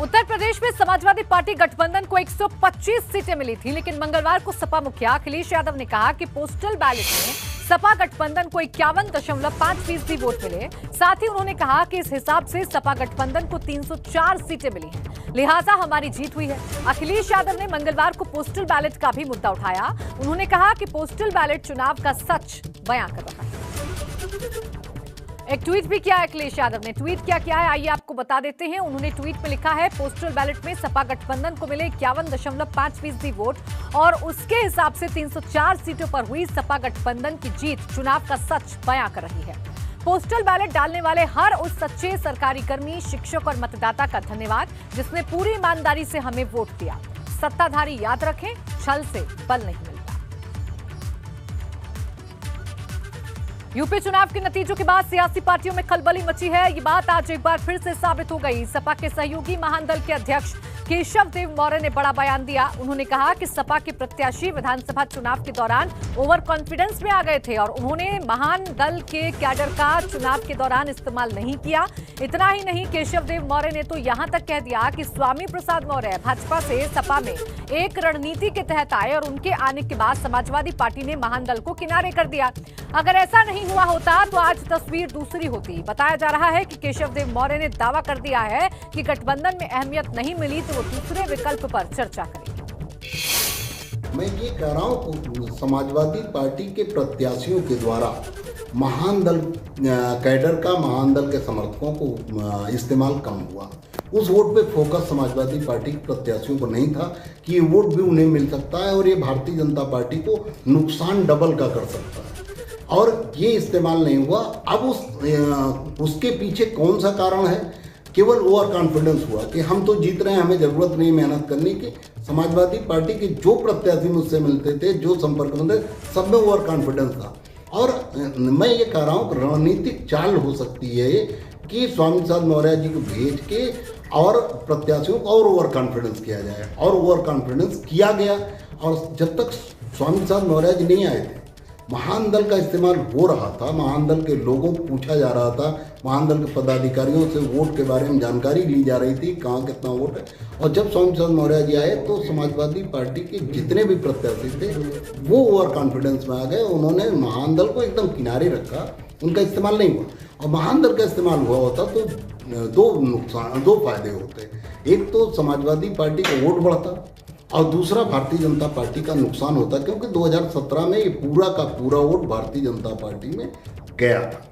उत्तर प्रदेश में समाजवादी पार्टी गठबंधन को 125 सीटें मिली थी, लेकिन मंगलवार को सपा मुखिया अखिलेश यादव ने कहा कि पोस्टल बैलेट में सपा गठबंधन को 51.5% वोट मिले। साथ ही उन्होंने कहा कि इस हिसाब से सपा गठबंधन को 304 सीटें मिली हैं, लिहाजा हमारी जीत हुई है। अखिलेश यादव ने मंगलवार को पोस्टल बैलेट का भी मुद्दा उठाया। उन्होंने कहा कि पोस्टल बैलेट चुनाव का सच बयां कर रहा है। एक ट्वीट भी किया है अखिलेश यादव ने। ट्वीट क्या है आइए आपको बता देते हैं। उन्होंने ट्वीट में लिखा है, पोस्टल बैलेट में सपा गठबंधन को मिले 51.5% वोट और उसके हिसाब से 304 सीटों पर हुई सपा गठबंधन की जीत चुनाव का सच बयां कर रही है। पोस्टल बैलेट डालने वाले हर उस सच्चे सरकारी कर्मी, शिक्षक और मतदाता का धन्यवाद जिसने पूरी ईमानदारी से हमें वोट दिया। सत्ताधारी याद रखें, छल से बल नहीं मिलता। यूपी चुनाव के नतीजों के बाद सियासी पार्टियों में खलबली मची है। ये बात आज एक बार फिर से साबित हो गई। सपा के सहयोगी महान दल के अध्यक्ष केशव देव मौर्य ने बड़ा बयान दिया। उन्होंने कहा कि सपा के प्रत्याशी विधानसभा चुनाव के दौरान ओवर कॉन्फिडेंस में आ गए थे और उन्होंने महान दल के कैडर का चुनाव के दौरान इस्तेमाल नहीं किया। इतना ही नहीं, केशव देव मौर्य ने तो यहां तक कह दिया कि स्वामी प्रसाद मौर्य भाजपा से सपा में एक रणनीति के तहत आए और उनके आने के बाद समाजवादी पार्टी ने महान दल को किनारे कर दिया। अगर ऐसा नहीं हुआ होता तो आज तस्वीर दूसरी होती। बताया जा रहा है कि केशव देव मौर्य ने दावा कर दिया है कि गठबंधन में अहमियत नहीं मिली तो वो दूसरे विकल्प पर चर्चा करेंगे। मैं ये कह रहा हूँ, समाजवादी पार्टी के प्रत्याशियों के द्वारा महान दल कैडर का, महान दल के समर्थकों को इस्तेमाल कम हुआ। उस वोट पे फोकस समाजवादी पार्टी के प्रत्याशियों को नहीं था कि ये वोट भी उन्हें मिल सकता है और ये भारतीय जनता पार्टी को नुकसान डबल का कर सकता है, और ये इस्तेमाल नहीं हुआ। अब उसके पीछे कौन सा कारण है? केवल ओवर कॉन्फिडेंस हुआ कि हम तो जीत रहे हैं, हमें ज़रूरत नहीं मेहनत करने की। समाजवादी पार्टी के जो प्रत्याशी मुझसे मिलते थे, जो संपर्क में थे, सब में ओवर कॉन्फिडेंस था। और मैं ये कह रहा हूँ, रणनीतिक चाल हो सकती है कि स्वामी प्रसाद मौर्य जी को भेज के और प्रत्याशियों को और ओवर कॉन्फिडेंस किया जाए, और ओवर कॉन्फिडेंस किया गया। और जब तक स्वामी प्रसाद मौर्य जी नहीं आए थे, महान दल का इस्तेमाल हो रहा था, महान दल के लोगों को पूछा जा रहा था, महान दल के पदाधिकारियों से वोट के बारे में जानकारी ली जा रही थी, कहाँ कितना वोट है। और जब स्वामी प्रसाद मौर्य जी आए तो समाजवादी पार्टी के जितने भी प्रत्याशी थे वो ओवर कॉन्फिडेंस में आ गए। उन्होंने महान दल को एकदम किनारे रखा, उनका इस्तेमाल नहीं हुआ। और महान दल का इस्तेमाल हुआ होता तो दो फायदे होते। एक तो समाजवादी पार्टी का वोट बढ़ता और दूसरा भारतीय जनता पार्टी का नुकसान होता, क्योंकि 2017 में ये पूरा का पूरा वोट भारतीय जनता पार्टी में गया था।